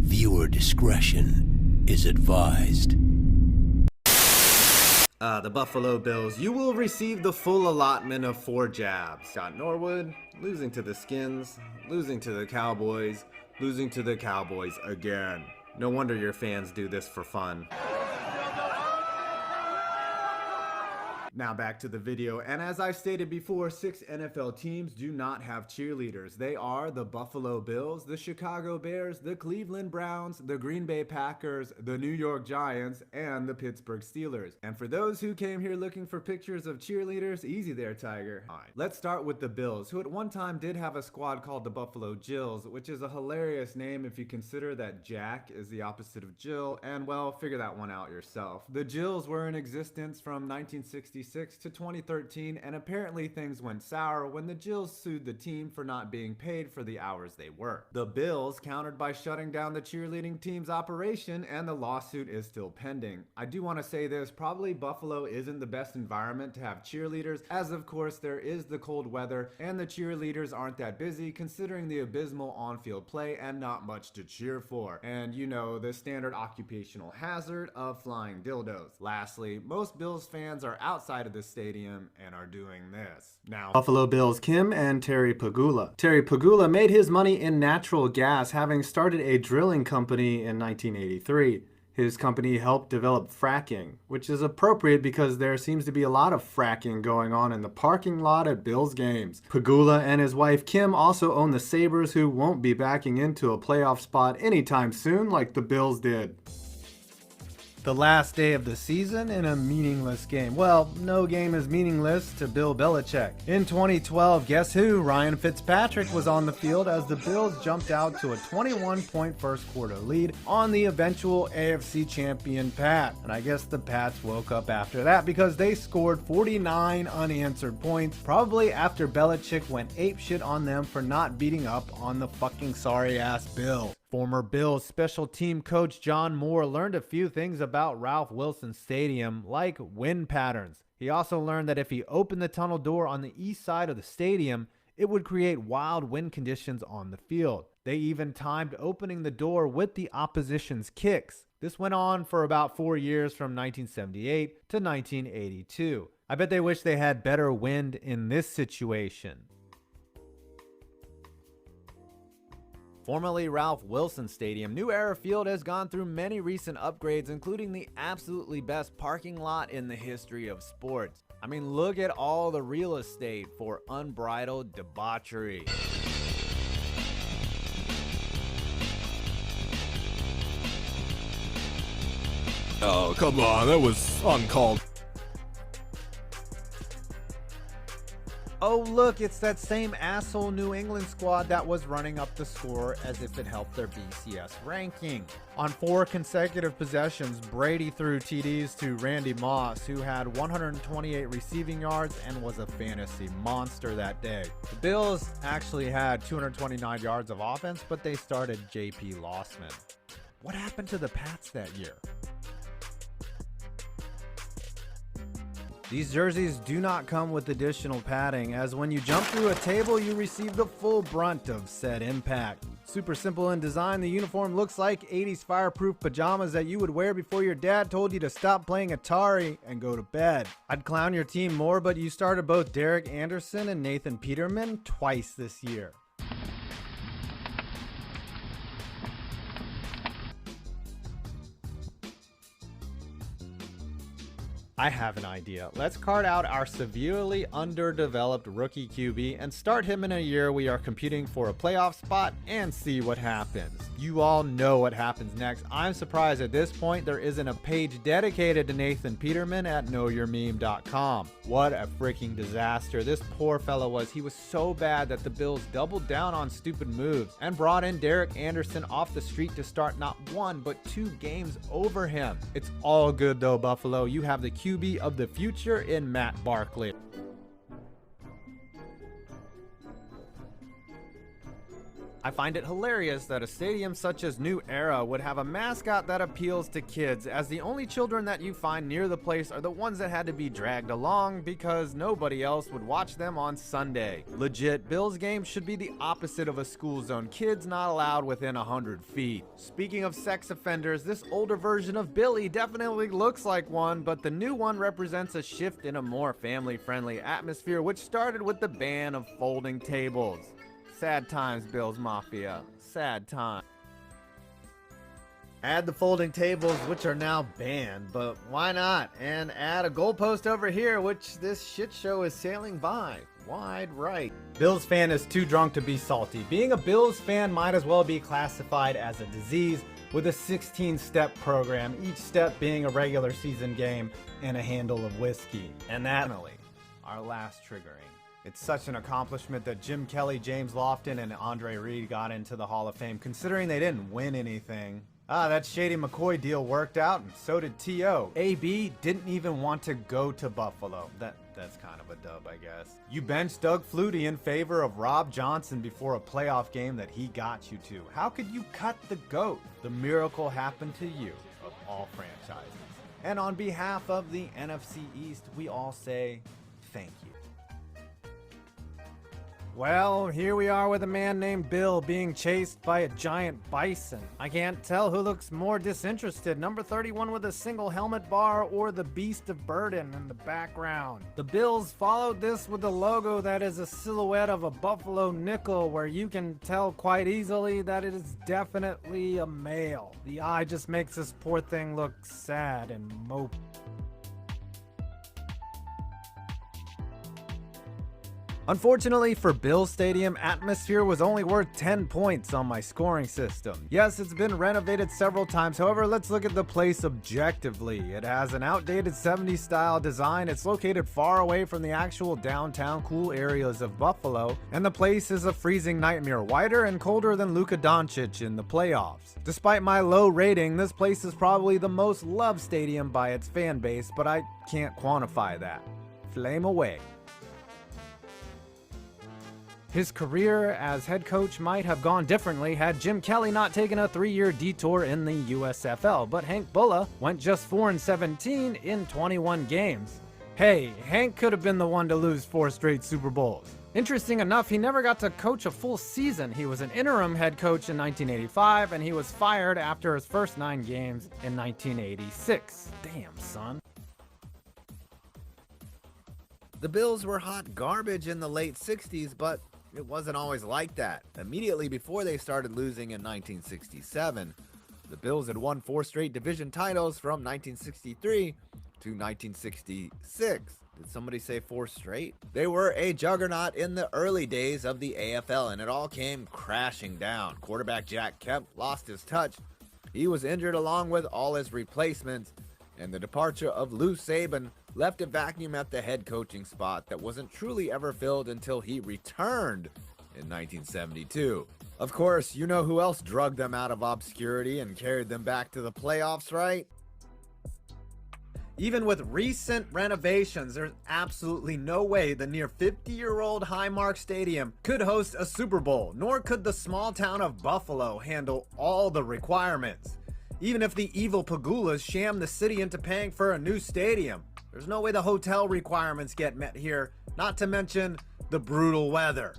Viewer discretion is advised. The Buffalo Bills, you will receive the full allotment of 4 jabs. Got Norwood, losing to the Skins, losing to the Cowboys, losing to the Cowboys again. No wonder your fans do this for fun. Now back to the video, and as I've stated before, 6 NFL teams do not have cheerleaders. They are the Buffalo Bills, the Chicago Bears, the Cleveland Browns, the Green Bay Packers, the New York Giants, and the Pittsburgh Steelers. And for those who came here looking for pictures of cheerleaders, easy there, Tiger. Alright, let's start with the Bills, who at one time did have a squad called the Buffahoe Jills, which is a hilarious name if you consider that Jack is the opposite of Jill, and well, figure that one out yourself. The Jills were in existence from 1966 to 2013, and apparently things went sour when the Jills sued the team for not being paid for the hours they worked. The Bills countered by shutting down the cheerleading team's operation, and the lawsuit is still pending. I do want to say this, probably Buffalo isn't the best environment to have cheerleaders, as of course there is the cold weather, and the cheerleaders aren't that busy considering the abysmal on-field play and not much to cheer for. And you know, the standard occupational hazard of flying dildos. Lastly, most Bills fans are outside of the stadium and are doing this. Now, Buffalo Bills Kim and Terry Pegula. Terry Pegula made his money in natural gas, having started a drilling company in 1983. His company helped develop fracking, which is appropriate because there seems to be a lot of fracking going on in the parking lot at Bills games. Pegula and his wife Kim also own the Sabres, who won't be backing into a playoff spot anytime soon like the Bills did. The last day of the season in a meaningless game. Well, no game is meaningless to Bill Belichick. In 2012, guess who? Ryan Fitzpatrick was on the field as the Bills jumped out to a 21-point first quarter lead on the eventual AFC champion Pats. And I guess the Pats woke up after that because they scored 49 unanswered points, probably after Belichick went apeshit on them for not beating up on the fucking sorry-ass Bills. Former Bills special team coach John Moore learned a few things about Ralph Wilson Stadium, like wind patterns. He also learned that if he opened the tunnel door on the east side of the stadium, it would create wild wind conditions on the field. They even timed opening the door with the opposition's kicks. This went on for about 4 years from 1978 to 1982. I bet they wish they had better wind in this situation. Formerly Ralph Wilson Stadium, New Era Field has gone through many recent upgrades, including the absolutely best parking lot in the history of sports. I mean, look at all the real estate for unbridled debauchery. Oh, come on, that was uncalled. Oh look, it's that same asshole New England squad that was running up the score as if it helped their BCS ranking. On 4 consecutive possessions, Brady threw TDs to Randy Moss, who had 128 receiving yards and was a fantasy monster that day. The Bills actually had 229 yards of offense, but they started JP Lossman. What happened to the Pats that year? These jerseys do not come with additional padding, as when you jump through a table, you receive the full brunt of said impact. Super simple in design, the uniform looks like 80s fireproof pajamas that you would wear before your dad told you to stop playing Atari and go to bed. I'd clown your team more, but you started both Derek Anderson and Nathan Peterman twice this year. I have an idea. Let's card out our severely underdeveloped rookie QB and start him in a year we are competing for a playoff spot and see what happens. You all know what happens next. I'm surprised at this point there isn't a page dedicated to Nathan Peterman at knowyourmeme.com. What a freaking disaster this poor fellow was. He was so bad that the Bills doubled down on stupid moves and brought in Derek Anderson off the street to start not 1 but 2 games over him. It's all good though, Buffalo. You have the QB of the future in Matt Barkley. I find it hilarious that a stadium such as New Era would have a mascot that appeals to kids, as the only children that you find near the place are the ones that had to be dragged along because nobody else would watch them on Sunday. Legit, Bills games should be the opposite of a school zone. Kids not allowed within 100 feet. Speaking of sex offenders, this older version of Billy definitely looks like one, but the new one represents a shift in a more family-friendly atmosphere, which started with the ban of folding tables. Sad times, Bills Mafia. Sad times. Add the folding tables, which are now banned, but why not? And add a goalpost over here, which this shit show is sailing by. Wide right. Bills fan is too drunk to be salty. Being a Bills fan might as well be classified as a disease with a 16-step program, each step being a regular season game and a handle of whiskey. And that, our last triggering. It's such an accomplishment that Jim Kelly, James Lofton, and Andre Reed got into the Hall of Fame, considering they didn't win anything. That Shady McCoy deal worked out, and so did T.O. AB didn't even want to go to Buffalo. That's kind of a dub, I guess. You benched Doug Flutie in favor of Rob Johnson before a playoff game that he got you to. How could you cut the GOAT? The miracle happened to you, of all franchises. And on behalf of the NFC East, we all say thank you. Well, here we are with a man named Bill being chased by a giant bison. I can't tell who looks more disinterested, number 31 with a single helmet bar or the Beast of Burden in the background. The Bills followed this with a logo that is a silhouette of a buffalo nickel, where you can tell quite easily that it is definitely a male. The eye just makes this poor thing look sad and mopey. Unfortunately for Bills Stadium, atmosphere was only worth 10 points on my scoring system. Yes, it's been renovated several times, however, let's look at the place objectively. It has an outdated 70s style design, it's located far away from the actual downtown cool areas of Buffalo, and the place is a freezing nightmare, whiter and colder than Luka Doncic in the playoffs. Despite my low rating, this place is probably the most loved stadium by its fan base, but I can't quantify that. Flame away. His career as head coach might have gone differently had Jim Kelly not taken a 3-year detour in the USFL, but Hank Bulla went just 4-17 in 21 games. Hey, Hank could have been the one to lose 4 straight Super Bowls. Interesting enough, he never got to coach a full season. He was an interim head coach in 1985, and he was fired after his first 9 games in 1986. Damn, son. The Bills were hot garbage in the late 60s, but it wasn't always like that. Immediately before they started losing in 1967, the Bills had won 4 straight division titles from 1963 to 1966. Did somebody say 4 straight? They were a juggernaut in the early days of the AFL, and it all came crashing down. Quarterback Jack Kemp lost his touch. He was injured along with all his replacements, and the departure of Lou Saban left a vacuum at the head coaching spot that wasn't truly ever filled until he returned in 1972. Of course, you know who else drugged them out of obscurity and carried them back to the playoffs, right? Even with recent renovations, there's absolutely no way the near 50-year-old Highmark Stadium could host a Super Bowl, nor could the small town of Buffalo handle all the requirements. Even if the evil Pagulas sham the city into paying for a new stadium, there's no way the hotel requirements get met here, not to mention the brutal weather.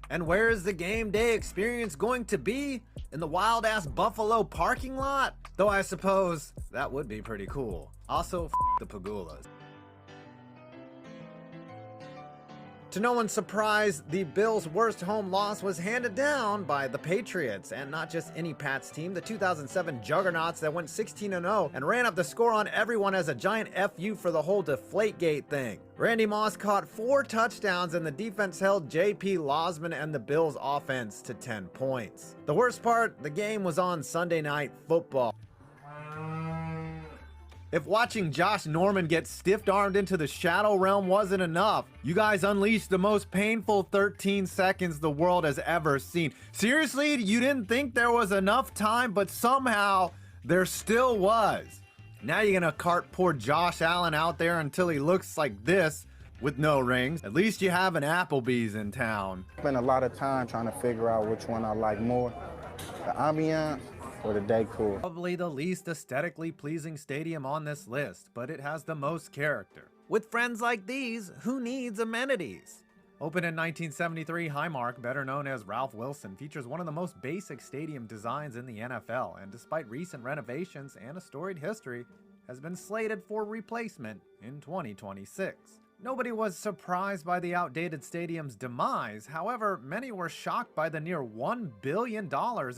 And where is the game day experience going to be? In the wild-ass Buffalo parking lot? Though I suppose that would be pretty cool. Also, the Pagulas. To no one's surprise, the Bills' worst home loss was handed down by the Patriots, and not just any Pats team, the 2007 Juggernauts that went 16-0 and ran up the score on everyone as a giant FU for the whole Deflategate thing. Randy Moss caught 4 touchdowns, and the defense held J.P. Losman and the Bills' offense to 10 points. The worst part, the game was on Sunday Night Football. If watching Josh Norman get stiff-armed into the Shadow Realm wasn't enough, you guys unleashed the most painful 13 seconds the world has ever seen. Seriously, you didn't think there was enough time, but somehow there still was. Now you're gonna cart poor Josh Allen out there until he looks like this. With no rings, at least you have an Applebee's in town. Spent a lot of time trying to figure out which one I like more, the ambiance or the decor. Probably the least aesthetically pleasing stadium on this list, but it has the most character. With friends like these, who needs amenities? Opened in 1973, Highmark, better known as Ralph Wilson, features one of the most basic stadium designs in the NFL, and despite recent renovations and a storied history, has been slated for replacement in 2026. Nobody was surprised by the outdated stadium's demise. However, many were shocked by the near $1 billion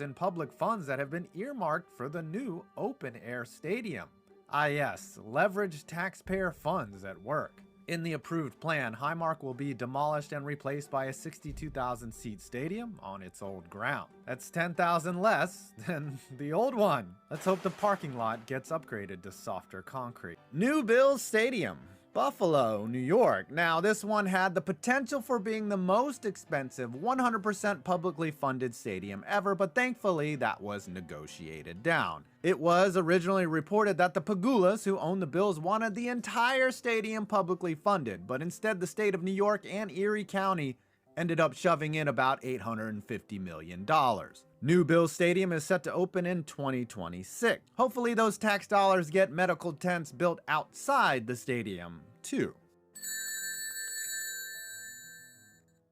in public funds that have been earmarked for the new open-air stadium. Ah yes, leveraged taxpayer funds at work. In the approved plan, Highmark will be demolished and replaced by a 62,000-seat stadium on its old ground. That's 10,000 less than the old one. Let's hope the parking lot gets upgraded to softer concrete. New Bills Stadium, Buffalo, New York. Now, this one had the potential for being the most expensive 100% publicly funded stadium ever, but thankfully that was negotiated down. It was originally reported that the Pagulas, who owned the Bills, wanted the entire stadium publicly funded, but instead the state of New York and Erie County ended up shoving in about $850 million. New Bills Stadium is set to open in 2026. Hopefully those tax dollars get medical tents built outside the stadium, too.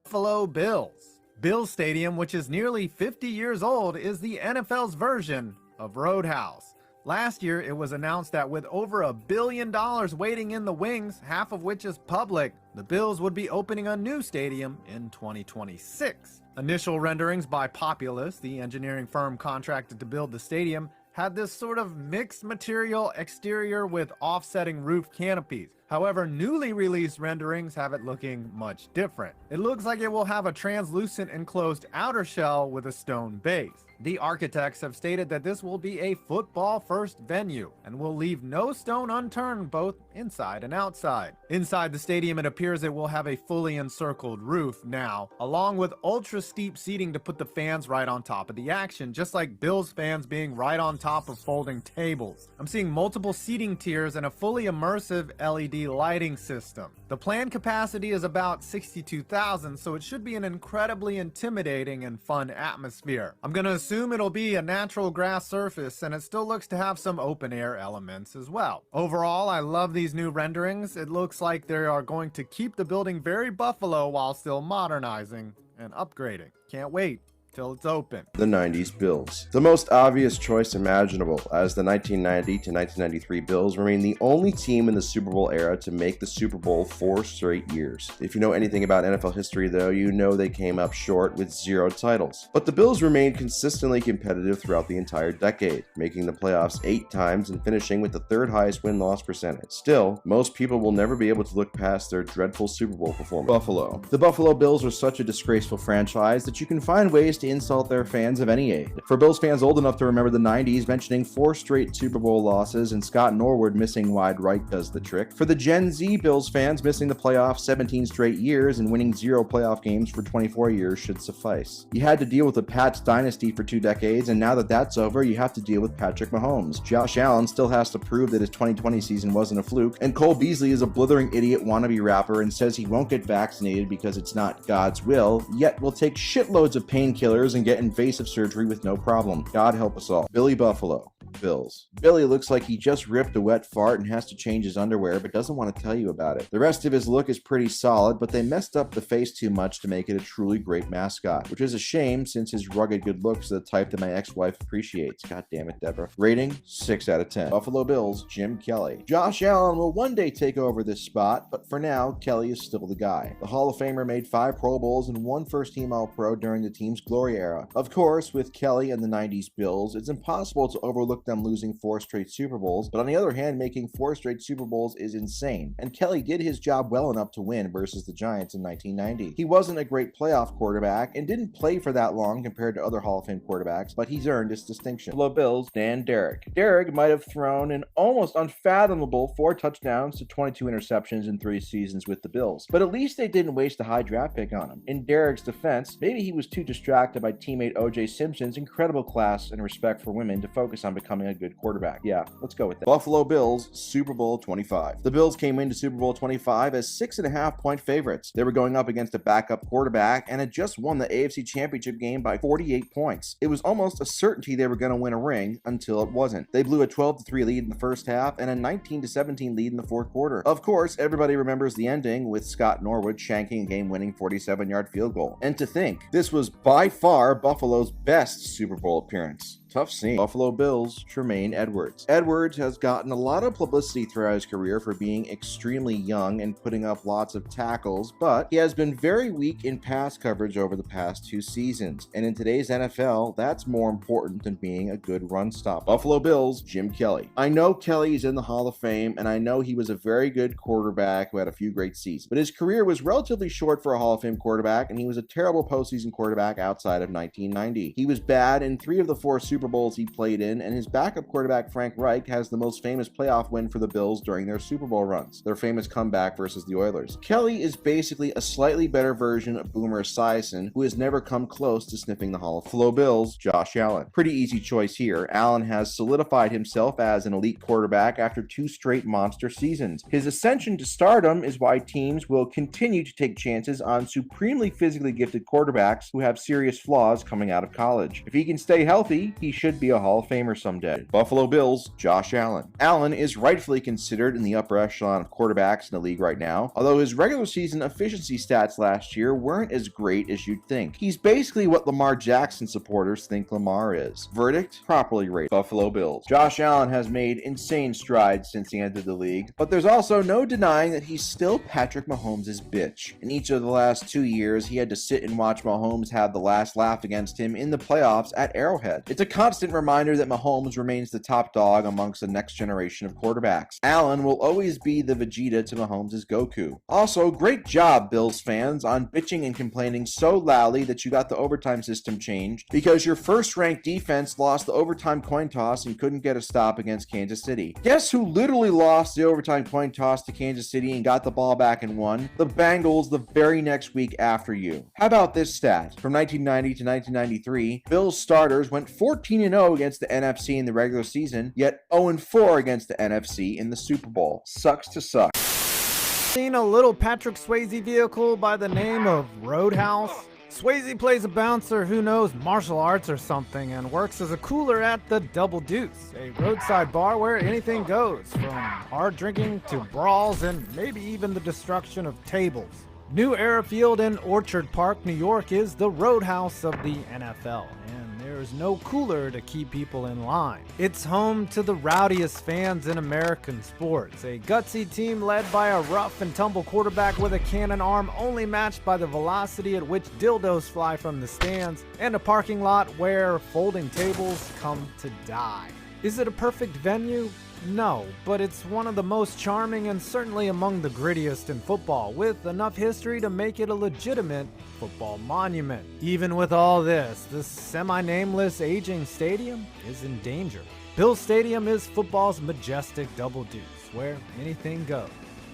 Buffalo Bills. Bills Stadium, which is nearly 50 years old, is the NFL's version of Roadhouse. Last year, it was announced that with over $1 billion waiting in the wings, half of which is public, the Bills would be opening a new stadium in 2026. Initial renderings by Populous, the engineering firm contracted to build the stadium, had this sort of mixed material exterior with offsetting roof canopies. However, newly released renderings have it looking much different. It looks like it will have a translucent enclosed outer shell with a stone base. The architects have stated that this will be a football-first venue and will leave no stone unturned both inside and outside. Inside the stadium, it appears it will have a fully encircled roof now, along with ultra-steep seating to put the fans right on top of the action, just like Bills fans being right on top of folding tables. I'm seeing multiple seating tiers and a fully immersive LED lighting system. The planned capacity is about 62,000, so it should be an incredibly intimidating and fun atmosphere. I'm gonna assume it'll be a natural grass surface, and it still looks to have some open air elements as well. Overall, I love these new renderings. It looks like they are going to keep the building very Buffalo while still modernizing and upgrading. Can't wait till it's open. The 90s Bills. The most obvious choice imaginable, as the 1990 to 1993 Bills remain the only team in the Super Bowl era to make the Super Bowl 4 straight years. If you know anything about NFL history though, you know they came up short with 0 titles. But the Bills remained consistently competitive throughout the entire decade, making the playoffs 8 times and finishing with the 3rd highest win-loss percentage. Still, most people will never be able to look past their dreadful Super Bowl performance. Buffalo. The Buffalo Bills are such a disgraceful franchise that you can find ways to insult their fans of any age. For Bills fans old enough to remember the 90s, mentioning 4 straight Super Bowl losses and Scott Norwood missing wide right does the trick. For the Gen Z Bills fans, missing the playoffs 17 straight years and winning 0 playoff games for 24 years should suffice. You had to deal with the Pats dynasty for 2 decades, and now that that's over, you have to deal with Patrick Mahomes. Josh Allen still has to prove that his 2020 season wasn't a fluke, and Cole Beasley is a blithering idiot wannabe rapper and says he won't get vaccinated because it's not God's will, yet will take shitloads of painkillers and get invasive surgery with no problem. God help us all. Billy Buffalo. Bills. Billy looks like he just ripped a wet fart and has to change his underwear, but doesn't want to tell you about it. The rest of his look is pretty solid, but they messed up the face too much to make it a truly great mascot, which is a shame since his rugged good looks are the type that my ex-wife appreciates. God damn it, Deborah. Rating, 6 out of 10. Buffalo Bills, Jim Kelly. Josh Allen will one day take over this spot, but for now, Kelly is still the guy. The Hall of Famer made 5 Pro Bowls and 1 first-team All-Pro during the team's glory era. Of course, with Kelly and the 90s Bills, it's impossible to overlook them losing 4 straight Super Bowls, but on the other hand, making 4 straight Super Bowls is insane, and Kelly did his job well enough to win versus the Giants in 1990. He wasn't a great playoff quarterback and didn't play for that long compared to other Hall of Fame quarterbacks, but he's earned his distinction. Buffalo Bills, Dan Derrick. Derrick might have thrown an almost unfathomable 4 touchdowns to 22 interceptions in 3 seasons with the Bills, but at least they didn't waste a high draft pick on him. In Derrick's defense, maybe he was too distracted by teammate O.J. Simpson's incredible class and respect for women to focus on becoming becoming a good quarterback. Yeah, let's go with that. Buffalo Bills, Super Bowl 25. The Bills came into Super Bowl 25 as 6.5-point favorites. They were going up against a backup quarterback and had just won the AFC Championship game by 48 points. It was almost a certainty they were going to win a ring until it wasn't. They blew a 12-3 lead in the first half and a 19-17 lead in the fourth quarter. Of course, everybody remembers the ending with Scott Norwood shanking a game-winning 47-yard field goal. And to think, this was by far Buffalo's best Super Bowl appearance. Tough scene. Buffalo Bills, Tremaine Edwards. Edwards has gotten a lot of publicity throughout his career for being extremely young and putting up lots of tackles, but he has been very weak in pass coverage over the past 2 seasons. And in today's NFL, that's more important than being a good run stop. Buffalo Bills, Jim Kelly. I know Kelly is in the Hall of Fame, and I know he was a very good quarterback who had a few great seasons, but his career was relatively short for a Hall of Fame quarterback, and he was a terrible postseason quarterback outside of 1990. He was bad in 3 of the 4 Super Bowls he played in, and his backup quarterback Frank Reich has the most famous playoff win for the Bills during their Super Bowl runs, their famous comeback versus the Oilers. Kelly is basically a slightly better version of Boomer Esiason, who has never come close to sniffing the Hall of Fame. Buffalo Bills, Josh Allen. Pretty easy choice here. Allen has solidified himself as an elite quarterback after 2 straight monster seasons. His ascension to stardom is why teams will continue to take chances on supremely physically gifted quarterbacks who have serious flaws coming out of college. If he can stay healthy, he should be a Hall of Famer someday. Buffalo Bills, Josh Allen. Allen is rightfully considered in the upper echelon of quarterbacks in the league right now, although his regular season efficiency stats last year weren't as great as you'd think. He's basically what Lamar Jackson supporters think Lamar is. Verdict? Properly rated. Buffalo Bills. Josh Allen has made insane strides since he entered the league, but there's also no denying that he's still Patrick Mahomes' bitch. In each of the last 2 years, he had to sit and watch Mahomes have the last laugh against him in the playoffs at Arrowhead. It's a constant reminder that Mahomes remains the top dog amongst the next generation of quarterbacks. Allen will always be the Vegeta to Mahomes' Goku. Also, great job, Bills fans, on bitching and complaining so loudly that you got the overtime system changed because your first-ranked defense lost the overtime coin toss and couldn't get a stop against Kansas City. Guess who literally lost the overtime coin toss to Kansas City and got the ball back and won? The Bengals the very next week after you. How about this stat? From 1990 to 1993, Bills starters went 14-0 against the NFC in the regular season, yet 0-4 against the NFC in the Super Bowl. Sucks to suck. Seen a little Patrick Swayze vehicle by the name of Roadhouse? Swayze plays a bouncer who knows martial arts or something and works as a cooler at the Double Deuce, a roadside bar where anything goes, from hard drinking to brawls and maybe even the destruction of tables. New Era Field in Orchard Park, New York is the Roadhouse of the NFL, and there's no cooler to keep people in line. It's home to the rowdiest fans in American sports, a gutsy team led by a rough and tumble quarterback with a cannon arm only matched by the velocity at which dildos fly from the stands, and a parking lot where folding tables come to die. Is it a perfect venue? No, but it's one of the most charming and certainly among the grittiest in football, with enough history to make it a legitimate football monument. Even with all this, the semi-nameless aging stadium is in danger. Bills Stadium is football's majestic Double Deuce, where anything goes,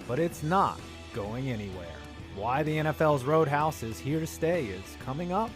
but it's not going anywhere. Why the NFL's Roadhouse is here to stay is coming up.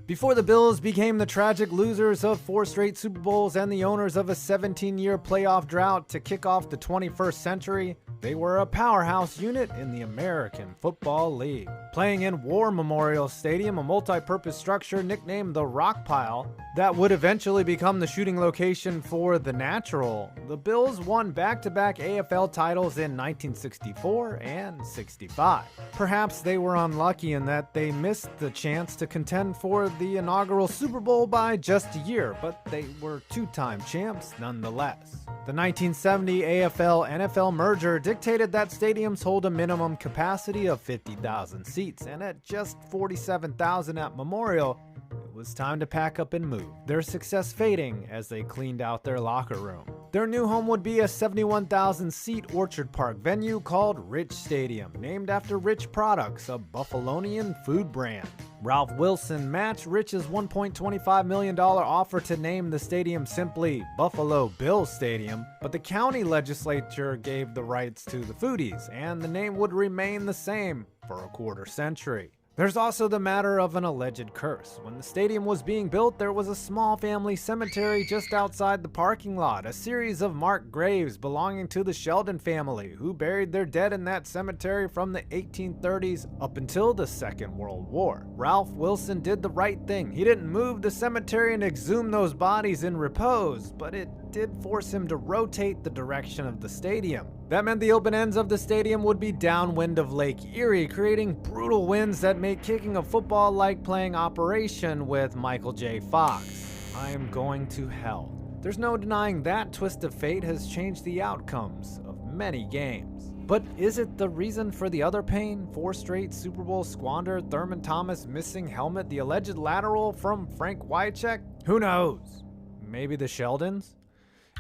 Before the Bills became the tragic losers of 4 straight Super Bowls and the owners of a 17-year playoff drought to kick off the 21st century, they were a powerhouse unit in the American Football League. Playing in War Memorial Stadium, a multi-purpose structure nicknamed the Rock Pile that would eventually become the shooting location for The Natural, the Bills won back-to-back AFL titles in 1964 and 65. Perhaps they were unlucky in that they missed the chance to contend for the inaugural Super Bowl by just a year, but they were 2-time champs nonetheless. The 1970 AFL-NFL merger dictated that stadiums hold a minimum capacity of 50,000 seats, and at just 47,000 at Memorial, it was time to pack up and move, their success fading as they cleaned out their locker room. Their new home would be a 71,000-seat Orchard Park venue called Rich Stadium, named after Rich Products, a Buffalonian food brand. Ralph Wilson matched Rich's $1.25 million offer to name the stadium simply Buffalo Bills Stadium, but the county legislature gave the rights to the Foodies, and the name would remain the same for a quarter century. There's also the matter of an alleged curse. When the stadium was being built, there was a small family cemetery just outside the parking lot, a series of marked graves belonging to the Sheldon family, who buried their dead in that cemetery from the 1830s up until the Second World War. Ralph Wilson did the right thing. He didn't move the cemetery and exhume those bodies in repose, but it did force him to rotate the direction of the stadium. That meant the open ends of the stadium would be downwind of Lake Erie, creating brutal winds that make kicking a football like playing Operation with Michael J. Fox. I am going to hell. There's no denying that twist of fate has changed the outcomes of many games. But is it the reason for the other pain? 4 straight Super Bowls squandered, Thurman Thomas missing helmet, the alleged lateral from Frank Wycheck? Who knows? Maybe the Sheldons?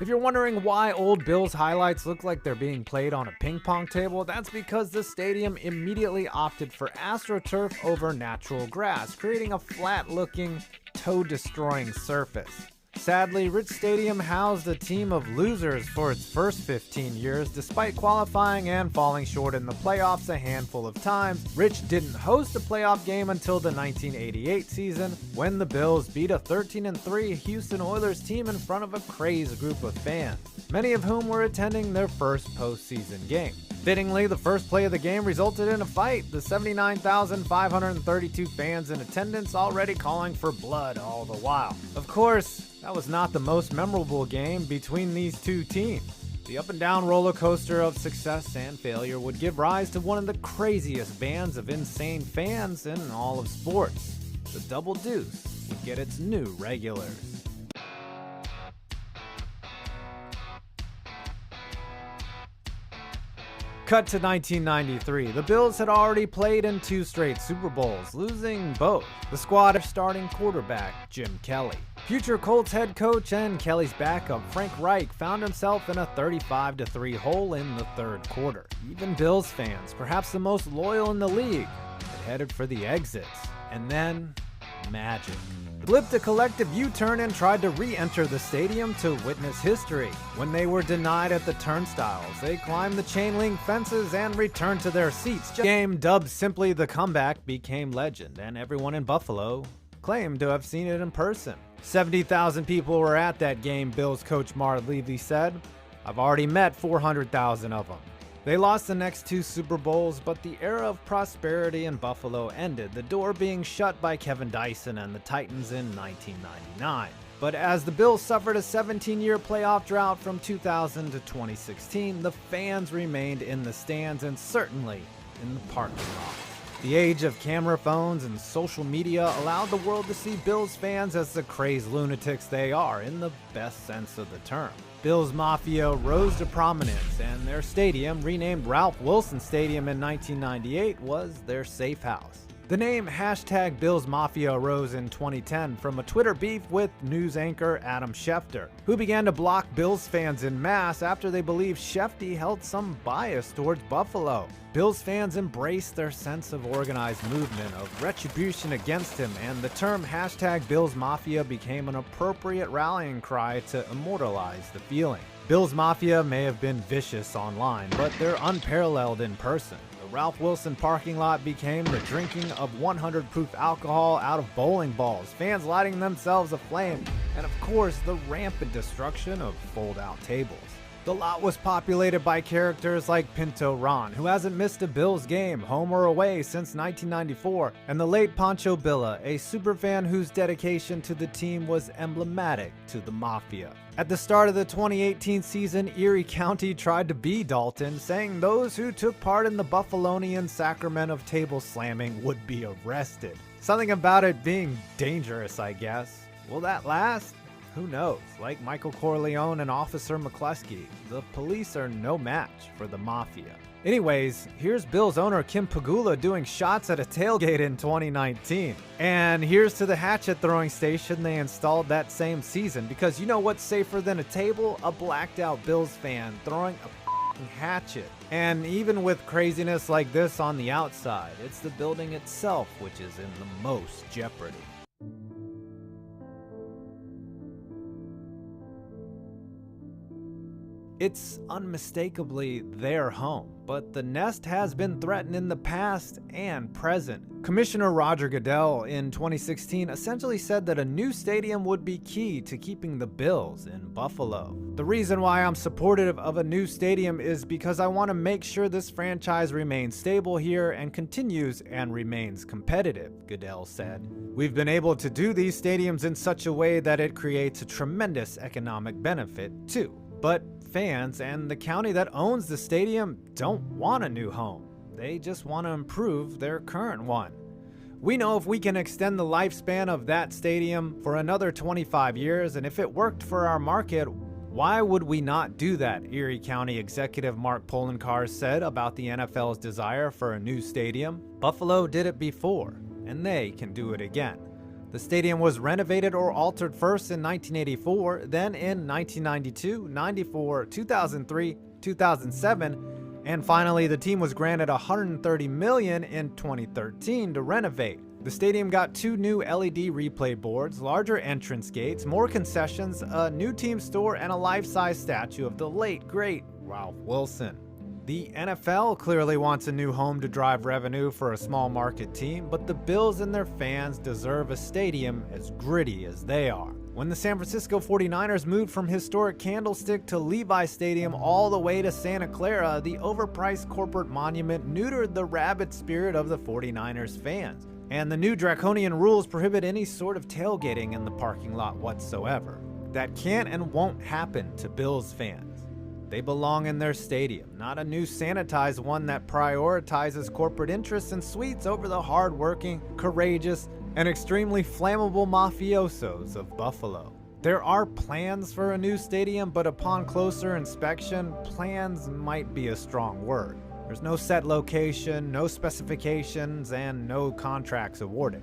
If you're wondering why old Bills highlights look like they're being played on a ping pong table, that's because the stadium immediately opted for AstroTurf over natural grass, creating a flat-looking, toe-destroying surface. Sadly, Rich Stadium housed a team of losers for its first 15 years, despite qualifying and falling short in the playoffs a handful of times. Rich didn't host a playoff game until the 1988 season, when the Bills beat a 13-3 Houston Oilers team in front of a crazed group of fans, many of whom were attending their first postseason game. Fittingly, the first play of the game resulted in a fight, the 79,532 fans in attendance already calling for blood all the while. Of course, that was not the most memorable game between these two teams. The up-and-down roller coaster of success and failure would give rise to one of the craziest bands of insane fans in all of sports. The Double Deuce would get its new regulars. Cut to 1993. The Bills had already played in 2 straight Super Bowls, losing both. The squad of starting quarterback, Jim Kelly. Future Colts head coach and Kelly's backup, Frank Reich, found himself in a 35-3 hole in the third quarter. Even Bills fans, perhaps the most loyal in the league, had headed for the exits. And then, magic. Flipped a collective U-turn and tried to re-enter the stadium to witness history. When they were denied at the turnstiles, they climbed the chain link fences and returned to their seats. The game, dubbed simply the comeback, became legend, and everyone in Buffalo claimed to have seen it in person. 70,000 people were at that game, Bills coach Marv Levy said. I've already met 400,000 of them. They lost the next 2 Super Bowls, but the era of prosperity in Buffalo ended, the door being shut by Kevin Dyson and the Titans in 1999. But as the Bills suffered a 17-year playoff drought from 2000 to 2016, the fans remained in the stands and certainly in the parking lot. The age of camera phones and social media allowed the world to see Bills fans as the crazed lunatics they are, in the best sense of the term. Bills Mafia rose to prominence, and their stadium, renamed Ralph Wilson Stadium in 1998, was their safe house. The name #Bills Mafia arose in 2010 from a Twitter beef with news anchor Adam Schefter, who began to block Bills fans en masse after they believed Schefter held some bias towards Buffalo. Bills fans embraced their sense of organized movement, of retribution against him, and the term #Bills Mafia became an appropriate rallying cry to immortalize the feeling. Bills Mafia may have been vicious online, but they're unparalleled in person. The Ralph Wilson parking lot became the drinking of 100 proof alcohol out of bowling balls, fans lighting themselves aflame, and of course the rampant destruction of fold-out tables. The lot was populated by characters like Pinto Ron, who hasn't missed a Bills game, home or away, since 1994, and the late Pancho Villa, a superfan whose dedication to the team was emblematic to the Mafia. At the start of the 2018 season, Erie County tried to be Dalton, saying those who took part in the Buffalonian sacrament of table slamming would be arrested. Something about it being dangerous, I guess. Will that last? Who knows? Like Michael Corleone and Officer McCluskey, the police are no match for the Mafia. Anyways, here's Bills owner Kim Pegula doing shots at a tailgate in 2019. And here's to the hatchet throwing station they installed that same season, because you know what's safer than a table? A blacked out Bills fan throwing a hatchet. And even with craziness like this on the outside, it's the building itself which is in the most jeopardy. It's unmistakably their home, but the nest has been threatened in the past and present. Commissioner Roger Goodell in 2016 essentially said that a new stadium would be key to keeping the Bills in Buffalo. The reason why I'm supportive of a new stadium is because I want to make sure this franchise remains stable here and continues and remains competitive, Goodell said. We've been able to do these stadiums in such a way that it creates a tremendous economic benefit too. But fans and the county that owns the stadium don't want a new home. They just want to improve their current one. We know if we can extend the lifespan of that stadium for another 25 years, and if it worked for our market, why would we not do that? Erie County Executive Mark Poloncarz said about the NFL's desire for a new stadium. Buffalo did it before, and they can do it again. The stadium was renovated or altered first in 1984, then in 1992, 94, 2003, 2007, and finally the team was granted $130 million in 2013 to renovate. The stadium got 2 new LED replay boards, larger entrance gates, more concessions, a new team store, and a life-size statue of the late, great Ralph Wilson. The NFL clearly wants a new home to drive revenue for a small market team, but the Bills and their fans deserve a stadium as gritty as they are. When the San Francisco 49ers moved from historic Candlestick to Levi Stadium all the way to Santa Clara, the overpriced corporate monument neutered the rabid spirit of the 49ers fans. And the new draconian rules prohibit any sort of tailgating in the parking lot whatsoever. That can't and won't happen to Bills fans. They belong in their stadium, not a new sanitized one that prioritizes corporate interests and suites over the hardworking, courageous, and extremely flammable mafiosos of Buffalo. There are plans for a new stadium, but upon closer inspection, plans might be a strong word. There's no set location, no specifications, and no contracts awarded.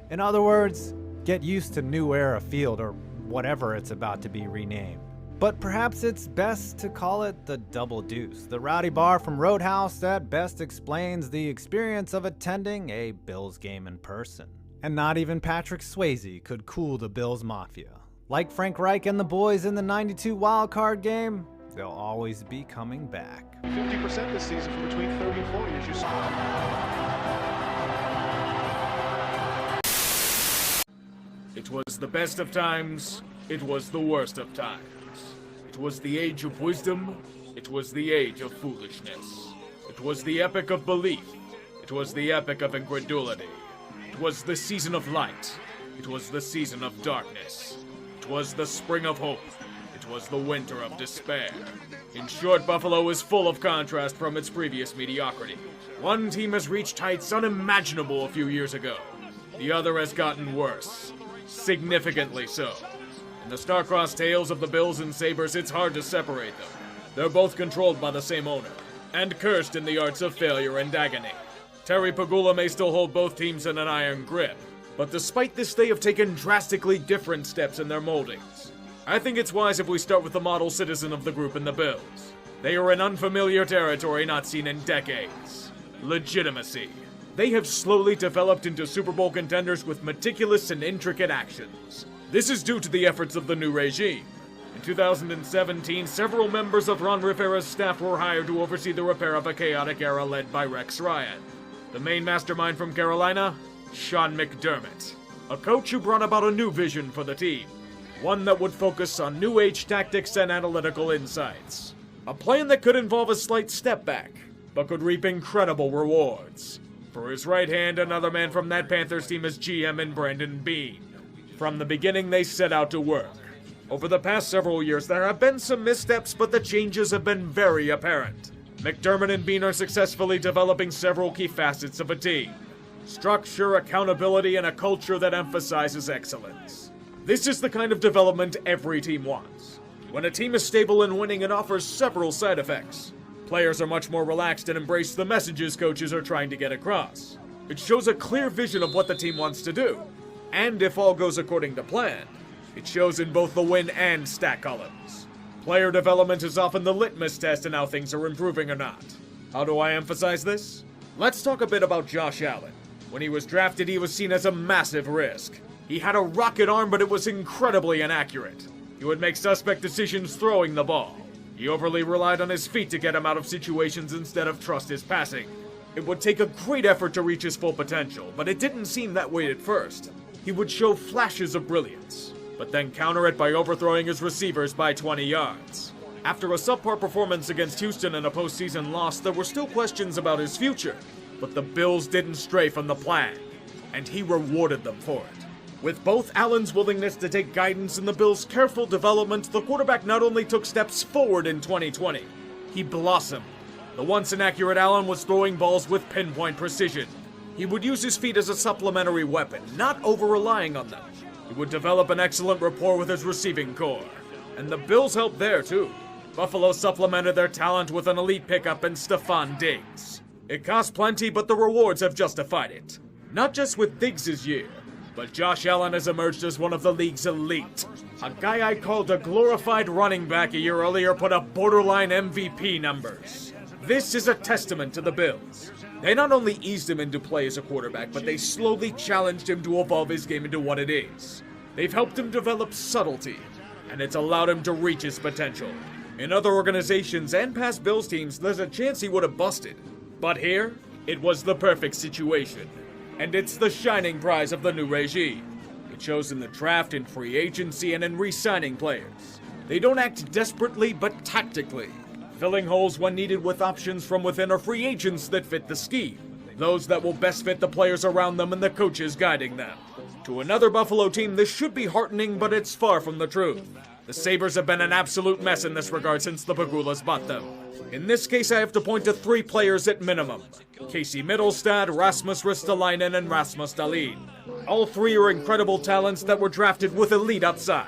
In other words, get used to New Era Field or whatever it's about to be renamed. But perhaps it's best to call it the Double Deuce, the rowdy bar from Roadhouse that best explains the experience of attending a Bills game in person. And not even Patrick Swayze could cool the Bills Mafia. Like Frank Reich and the boys in the '92 wildcard game, they'll always be coming back. 50% this season from between 30 and 40, as you saw. It was the best of times, it was the worst of times. It was the age of wisdom, it was the age of foolishness. It was the epic of belief, it was the epic of incredulity. It was the season of light, it was the season of darkness. It was the spring of hope, it was the winter of despair. In short, Buffalo is full of contrast from its previous mediocrity. One team has reached heights unimaginable a few years ago. The other has gotten worse, significantly so. In the star-crossed tales of the Bills and Sabres, it's hard to separate them. They're both controlled by the same owner, and cursed in the arts of failure and agony. Terry Pegula may still hold both teams in an iron grip, but despite this, they have taken drastically different steps in their moldings. I think it's wise if we start with the model citizen of the group in the Bills. They are in unfamiliar territory not seen in decades. Legitimacy. They have slowly developed into Super Bowl contenders with meticulous and intricate actions. This is due to the efforts of the new regime. In 2017, several members of Ron Rivera's staff were hired to oversee the repair of a chaotic era led by Rex Ryan. The main mastermind from Carolina? Sean McDermott. A coach who brought about a new vision for the team. One that would focus on new age tactics and analytical insights. A plan that could involve a slight step back, but could reap incredible rewards. For his right hand, another man from that Panthers team is GM and Brandon Beane. From the beginning, they set out to work. Over the past several years, there have been some missteps, but the changes have been very apparent. McDermott and Beane are successfully developing several key facets of a team. Structure, accountability, and a culture that emphasizes excellence. This is the kind of development every team wants. When a team is stable and winning, it offers several side effects. Players are much more relaxed and embrace the messages coaches are trying to get across. It shows a clear vision of what the team wants to do. And if all goes according to plan, it shows in both the win and stat columns. Player development is often the litmus test in how things are improving or not. How do I emphasize this? Let's talk a bit about Josh Allen. When he was drafted, he was seen as a massive risk. He had a rocket arm, but it was incredibly inaccurate. He would make suspect decisions throwing the ball. He overly relied on his feet to get him out of situations instead of trust his passing. It would take a great effort to reach his full potential, but it didn't seem that way at first. He would show flashes of brilliance, but then counter it by overthrowing his receivers by 20 yards. After a subpar performance against Houston in a postseason loss, there were still questions about his future, but the Bills didn't stray from the plan, and he rewarded them for it. With both Allen's willingness to take guidance and the Bills' careful development, the quarterback not only took steps forward in 2020, he blossomed. The once inaccurate Allen was throwing balls with pinpoint precision. He would use his feet as a supplementary weapon, not over-relying on them. He would develop an excellent rapport with his receiving core. And the Bills helped there, too. Buffalo supplemented their talent with an elite pickup in Stephon Diggs. It cost plenty, but the rewards have justified it. Not just with Diggs' year, but Josh Allen has emerged as one of the league's elite. A guy I called a glorified running back a year earlier put up borderline MVP numbers. This is a testament to the Bills. They not only eased him into play as a quarterback, but they slowly challenged him to evolve his game into what it is. They've helped him develop subtlety, and it's allowed him to reach his potential. In other organizations and past Bills teams, there's a chance he would have busted. But here, it was the perfect situation. And it's the shining prize of the new regime. It shows in the draft, in free agency, and in re-signing players. They don't act desperately, but tactically, filling holes when needed with options from within or free agents that fit the scheme, those that will best fit the players around them and the coaches guiding them. To another Buffalo team, this should be heartening, but it's far from the truth. The Sabres have been an absolute mess in this regard since the Pagulas bought them. In this case, I have to point to 3 players at minimum: Casey Mittelstadt, Rasmus Ristolainen, and Rasmus Dahlin. All 3 are incredible talents that were drafted with elite upside.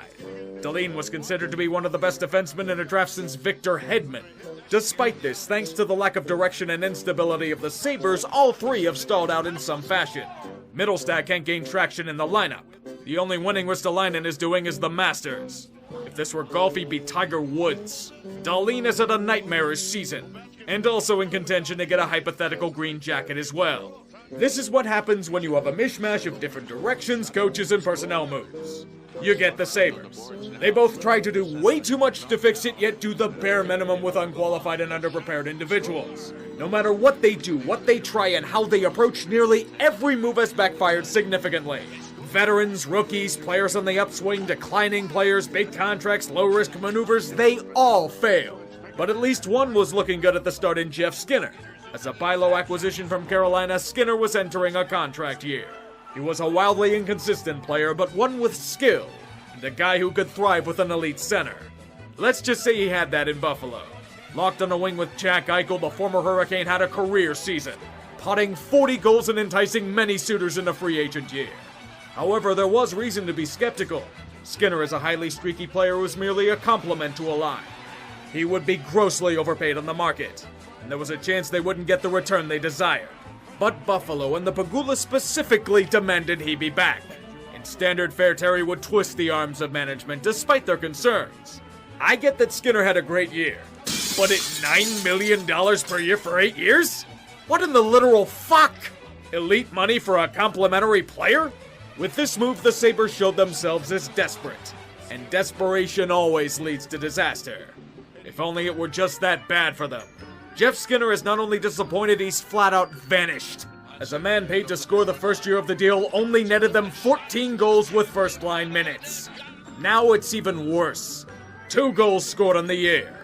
Dahlin was considered to be one of the best defensemen in a draft since Victor Hedman. Despite this, thanks to the lack of direction and instability of the Sabres, all 3 have stalled out in some fashion. Mittelstadt can't gain traction in the lineup. The only winning Ristolainen is doing is the Masters. If this were golf, he'd be Tiger Woods. Dahlin has had a nightmarish season, and also in contention to get a hypothetical green jacket as well. This is what happens when you have a mishmash of different directions, coaches, and personnel moves. You get the Sabres. They both try to do way too much to fix it, yet do the bare minimum with unqualified and underprepared individuals. No matter what they do, what they try, and how they approach, nearly every move has backfired significantly. Veterans, rookies, players on the upswing, declining players, big contracts, low-risk maneuvers, they all failed. But at least one was looking good at the start in Jeff Skinner. As a buy-low acquisition from Carolina, Skinner was entering a contract year. He was a wildly inconsistent player, but one with skill, and a guy who could thrive with an elite center. Let's just say he had that in Buffalo. Locked on a wing with Jack Eichel, the former Hurricane had a career season, potting 40 goals and enticing many suitors in a free agent year. However, there was reason to be skeptical. Skinner is a highly streaky player who is merely a complement to a line. He would be grossly overpaid on the market, and there was a chance they wouldn't get the return they desired. But Buffalo and the Pagulas specifically demanded he be back. In standard fare, Terry would twist the arms of management despite their concerns. I get that Skinner had a great year, but at $9 million per year for 8 years? What in the literal fuck? Elite money for a complimentary player? With this move, the Sabres showed themselves as desperate, and desperation always leads to disaster. If only it were just that bad for them. Jeff Skinner is not only disappointed, he's flat out vanished, as a man paid to score the first year of the deal only netted them 14 goals with first-line minutes. Now it's even worse. 2 goals scored on the year,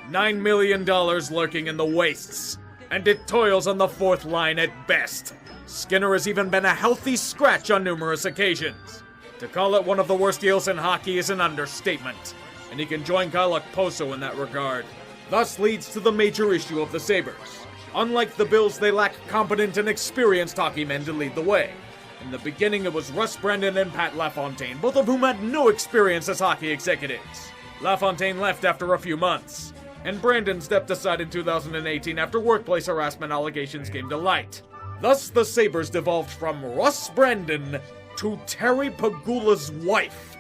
$9 million lurking in the wastes, and it toils on the 4th line at best. Skinner has even been a healthy scratch on numerous occasions. To call it one of the worst deals in hockey is an understatement, and he can join Kyle Okposo in that regard. Thus leads to the major issue of the Sabres. Unlike the Bills, they lack competent and experienced hockey men to lead the way. In the beginning, it was Russ Brandon and Pat LaFontaine, both of whom had no experience as hockey executives. LaFontaine left after a few months, and Brandon stepped aside in 2018 after workplace harassment allegations came to light. Thus, the Sabres devolved from Russ Brandon to Terry Pagula's wife.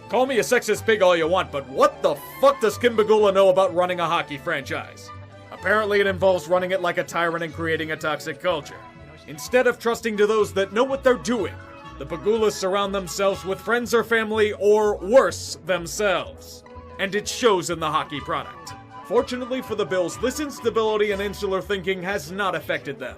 Call me a sexist pig all you want, but what the fuck does Kim Pegula know about running a hockey franchise? Apparently it involves running it like a tyrant and creating a toxic culture. Instead of trusting to those that know what they're doing, the Pagulas surround themselves with friends or family, or worse, themselves. And it shows in the hockey product. Fortunately for the Bills, this instability and insular thinking has not affected them.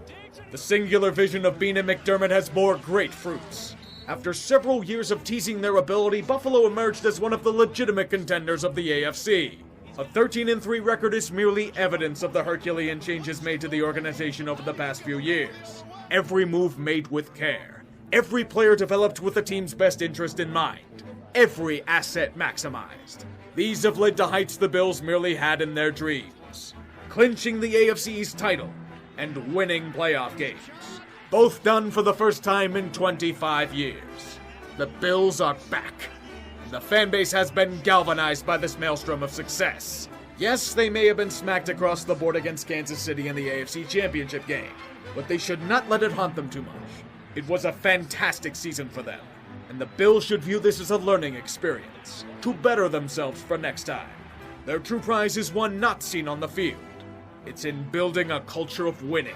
The singular vision of Bean and McDermott has bore great fruits. After several years of teasing their ability, Buffalo emerged as one of the legitimate contenders of the AFC. A 13-3 record is merely evidence of the Herculean changes made to the organization over the past few years. Every move made with care. Every player developed with the team's best interest in mind. Every asset maximized. These have led to heights the Bills merely had in their dreams. Clinching the AFC East title and winning playoff games. Both done for the first time in 25 years. The Bills are back. And the fan base has been galvanized by this maelstrom of success. Yes, they may have been smacked across the board against Kansas City in the AFC Championship game, but they should not let it haunt them too much. It was a fantastic season for them, and the Bills should view this as a learning experience, to better themselves for next time. Their true prize is one not seen on the field. It's in building a culture of winning.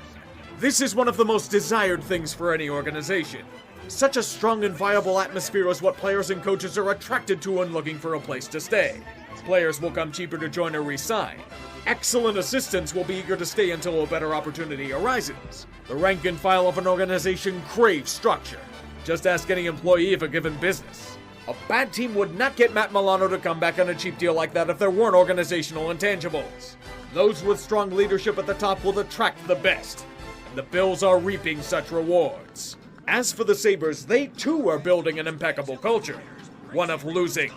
This is one of the most desired things for any organization. Such a strong and viable atmosphere is what players and coaches are attracted to when looking for a place to stay. Players will come cheaper to join or re-sign. Excellent assistants will be eager to stay until a better opportunity arises. The rank and file of an organization craves structure. Just ask any employee of a given business. A bad team would not get Matt Milano to come back on a cheap deal like that if there weren't organizational intangibles. Those with strong leadership at the top will attract the best, and the Bills are reaping such rewards. As for the Sabres, they too are building an impeccable culture, one of losing.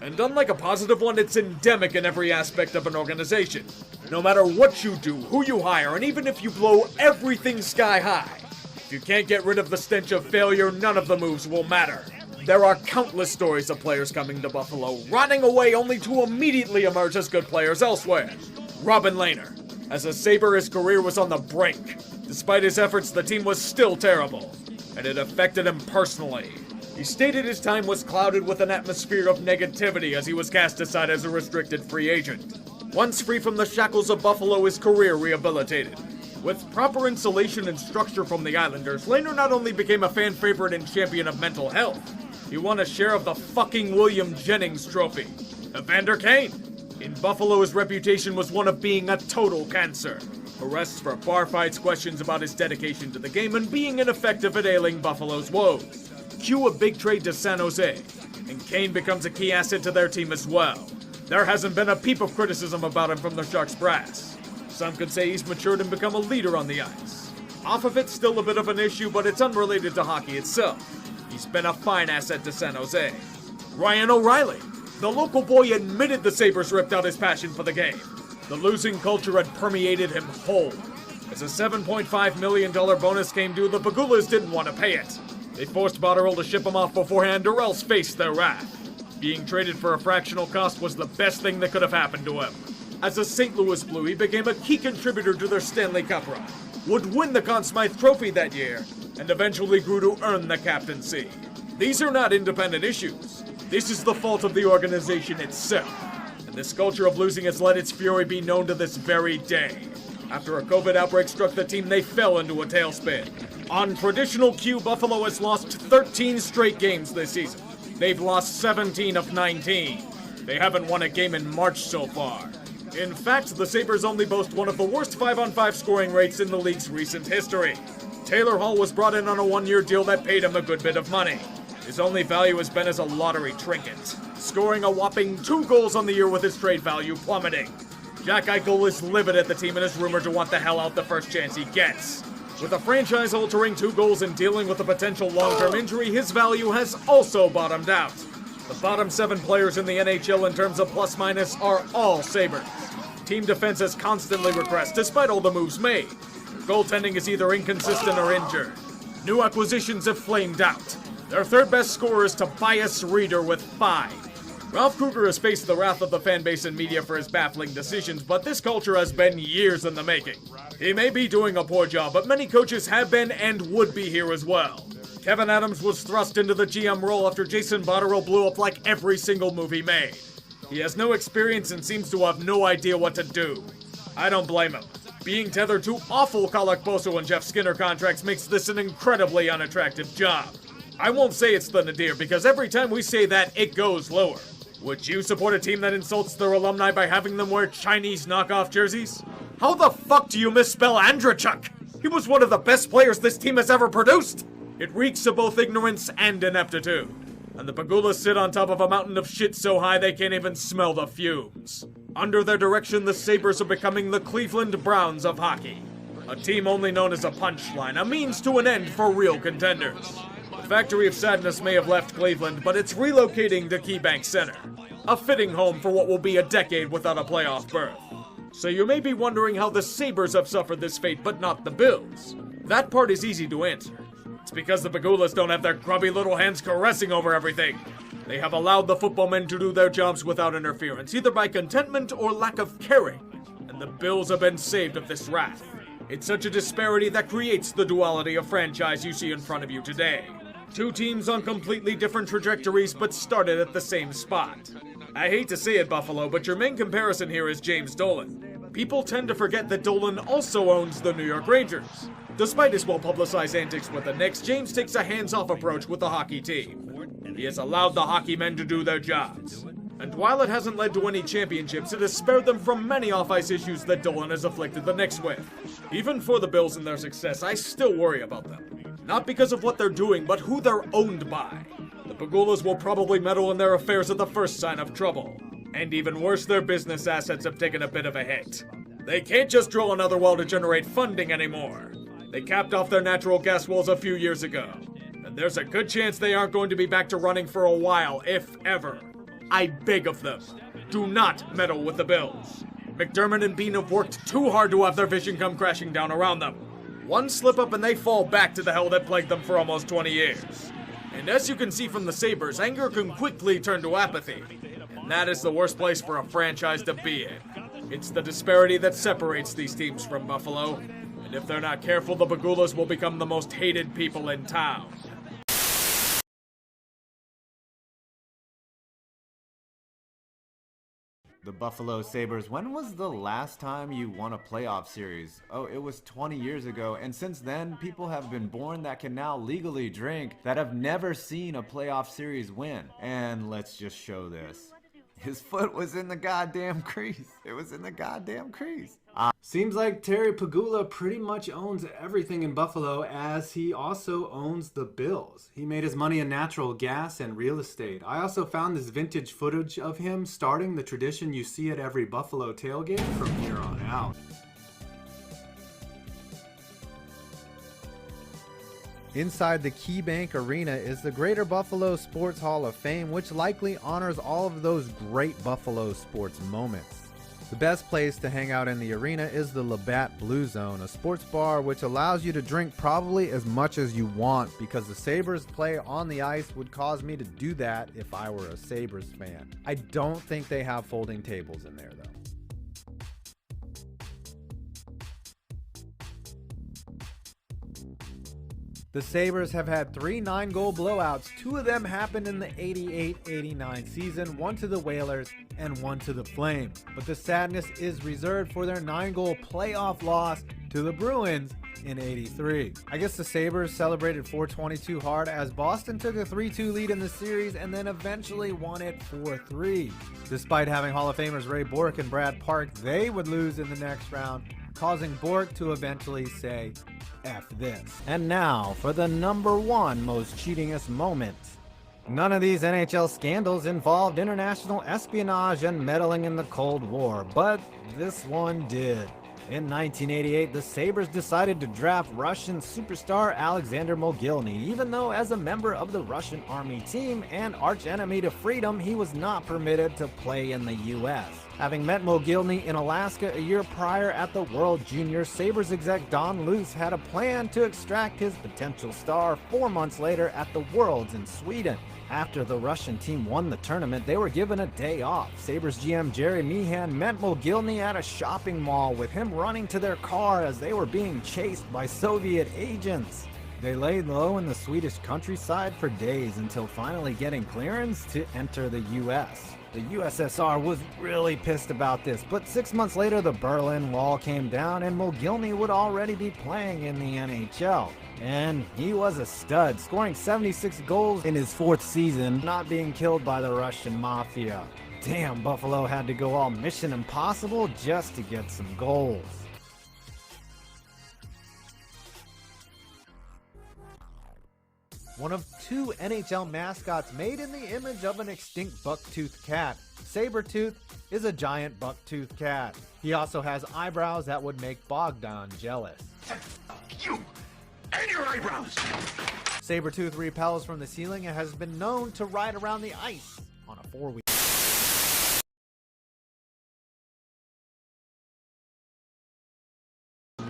And unlike a positive one, it's endemic in every aspect of an organization. No matter what you do, who you hire, and even if you blow everything sky high, if you can't get rid of the stench of failure, none of the moves will matter. There are countless stories of players coming to Buffalo, rotting away only to immediately emerge as good players elsewhere. Robin Lehner. As a Sabre, his career was on the brink. Despite his efforts, the team was still terrible, and it affected him personally. He stated his time was clouded with an atmosphere of negativity as he was cast aside as a restricted free agent. Once free from the shackles of Buffalo, his career rehabilitated. With proper insulation and structure from the Islanders, Lehner not only became a fan favorite and champion of mental health, he won a share of the fucking William Jennings Trophy. Evander Kane. In Buffalo, his reputation was one of being a total cancer. Arrests for bar fights, questions about his dedication to the game, and being ineffective at ailing Buffalo's woes. Cue a big trade to San Jose, and Kane becomes a key asset to their team as well. There hasn't been a peep of criticism about him from the Sharks brass. Some could say he's matured and become a leader on the ice. Off of it's still a bit of an issue, but it's unrelated to hockey itself. He's been a fine asset to San Jose. Ryan O'Reilly. The local boy admitted the Sabres ripped out his passion for the game. The losing culture had permeated him whole. As a $7.5 million bonus came due, the Pagulas didn't want to pay it. They forced Botterill to ship him off beforehand or else face their wrath. Being traded for a fractional cost was the best thing that could have happened to him. As a St. Louis Blue, he became a key contributor to their Stanley Cup run, would win the Conn Smythe Trophy that year, and eventually grew to earn the captaincy. These are not independent issues. This is the fault of the organization itself. And this culture of losing has let its fury be known to this very day. After a COVID outbreak struck the team, they fell into a tailspin. On traditional cue, Buffalo has lost 13 straight games this season. They've lost 17 of 19. They haven't won a game in March so far. In fact, the Sabres only boast one of the worst 5-on-5 scoring rates in the league's recent history. Taylor Hall was brought in on a one-year deal that paid him a good bit of money. His only value has been as a lottery trinket, scoring a whopping 2 goals on the year with his trade value plummeting. Jack Eichel is livid at the team and is rumored to want the hell out the first chance he gets. With a franchise-altering 2 goals and dealing with a potential long-term injury, his value has also bottomed out. The bottom 7 players in the NHL in terms of plus-minus are all Sabres. Team defense has constantly regressed despite all the moves made. Goaltending is either inconsistent or injured. New acquisitions have flamed out. Their third best scorer is Tobias Reeder with 5. Ralph Kruger has faced the wrath of the fan base and media for his baffling decisions, but this culture has been years in the making. He may be doing a poor job, but many coaches have been and would be here as well. Kevin Adams was thrust into the GM role after Jason Botterill blew up like every single move he made. He has no experience and seems to have no idea what to do. I don't blame him. Being tethered to awful Kalak Boso and Jeff Skinner contracts makes this an incredibly unattractive job. I won't say it's the nadir because every time we say that, it goes lower. Would you support a team that insults their alumni by having them wear Chinese knockoff jerseys? How the fuck do you misspell Andrachuk? He was one of the best players this team has ever produced! It reeks of both ignorance and ineptitude. And the Pagulas sit on top of a mountain of shit so high they can't even smell the fumes. Under their direction, the Sabres are becoming the Cleveland Browns of hockey. A team only known as a punchline, a means to an end for real contenders. The Factory of Sadness may have left Cleveland, but it's relocating to KeyBank Center. A fitting home for what will be a decade without a playoff berth. So you may be wondering how the Sabres have suffered this fate, but not the Bills. That part is easy to answer. It's because the Pagulas don't have their grubby little hands caressing over everything. They have allowed the football men to do their jobs without interference, either by contentment or lack of caring. And the Bills have been saved of this wrath. It's such a disparity that creates the duality of franchise you see in front of you today. Two teams on completely different trajectories, but started at the same spot. I hate to say it, Buffalo, but your main comparison here is James Dolan. People tend to forget that Dolan also owns the New York Rangers. Despite his well-publicized antics with the Knicks, James takes a hands-off approach with the hockey team. He has allowed the hockey men to do their jobs. And while it hasn't led to any championships, it has spared them from many off-ice issues that Dolan has afflicted the Knicks with. Even for the Bills and their success, I still worry about them. Not because of what they're doing, but who they're owned by. The Pagulas will probably meddle in their affairs at the first sign of trouble. And even worse, their business assets have taken a bit of a hit. They can't just drill another well to generate funding anymore. They capped off their natural gas wells a few years ago. And there's a good chance they aren't going to be back to running for a while, if ever. I beg of them, do not meddle with the Bills. McDermott and Bean have worked too hard to have their vision come crashing down around them. One slip up and they fall back to the hell that plagued them for almost 20 years. And as you can see from the Sabres, anger can quickly turn to apathy. And that is the worst place for a franchise to be in. It's the disparity that separates these teams from Buffalo. And if they're not careful, the Pagulas will become the most hated people in town. The Buffalo Sabres, when was the last time you won a playoff series? Oh, it was 20 years ago, and since then, people have been born that can now legally drink that have never seen a playoff series win. And let's just show this. His foot was in the goddamn crease. It was in the goddamn crease. Seems like Terry Pegula pretty much owns everything in Buffalo, as he also owns the Bills. He made his money in natural gas and real estate. I also found this vintage footage of him starting the tradition you see at every Buffalo tailgate from here on out. Inside the KeyBank Arena is the Greater Buffalo Sports Hall of Fame, which likely honors all of those great Buffalo sports moments. The best place to hang out in the arena is the Labatt Blue Zone, a sports bar which allows you to drink probably as much as you want, because the Sabres play on the ice would cause me to do that if I were a Sabres fan. I don't think they have folding tables in there though. The Sabres have had 3 9-goal blowouts. 2 of them happened in the 88-89 season, 1 to the Whalers and 1 to the Flames. But the sadness is reserved for their 9-goal playoff loss to the Bruins in 83. I guess the Sabres celebrated 422 hard as Boston took a 3-2 lead in the series and then eventually won it 4-3. Despite having Hall of Famers Ray Bourque and Brad Park, they would lose in the next round, causing Bourque to eventually say, F this. And now for the #1 most cheatingest moment. None of these NHL scandals involved international espionage and meddling in the Cold War, but this one did. In 1988, the Sabres decided to draft Russian superstar Alexander Mogilny, even though as a member of the Russian army team and archenemy to freedom, he was not permitted to play in the U.S. Having met Mogilny in Alaska a year prior at the World Juniors, Sabres exec Don Luce had a plan to extract his potential star 4 months later at the Worlds in Sweden. After the Russian team won the tournament, they were given a day off. Sabres GM Jerry Meehan met Mogilny at a shopping mall, with him running to their car as they were being chased by Soviet agents. They laid low in the Swedish countryside for days until finally getting clearance to enter the US. The USSR was really pissed about this, but 6 months later the Berlin Wall came down and Mogilny would already be playing in the NHL. And he was a stud, scoring 76 goals in his 4th season, not being killed by the Russian mafia. Damn, Buffalo had to go all Mission Impossible just to get some goals. One of 2 NHL mascots made in the image of an extinct buck-toothed cat. Sabretooth is a giant buck-toothed cat. He also has eyebrows that would make Bogdan jealous. You and your eyebrows! Sabretooth repels from the ceiling and has been known to ride around the ice on a 4-wheel.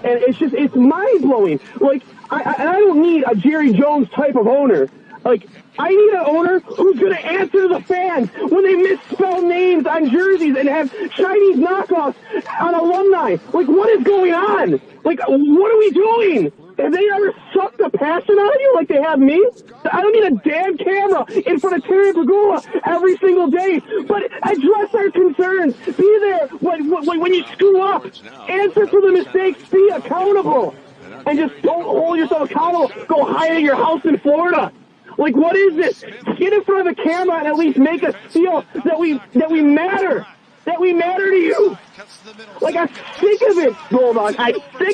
And it's mind-blowing. Like, I don't need a Jerry Jones type of owner. Like, I need an owner who's going to answer the fans when they misspell names on jerseys and have Chinese knockoffs on alumni. Like, what is going on? Like, what are we doing? Have they ever sucked the passion out of you like they have me? I don't need a damn camera in front of Terry Pagula every single day, but address our concerns. Be there when you screw up. Answer for the mistakes. Be accountable. And just don't hold yourself accountable. Go hide in your house in Florida. Like, what is this? Get in front of the camera and at least make us feel that we matter. That we matter to you. Like, I'm sick of it, Bulldog. I'm sick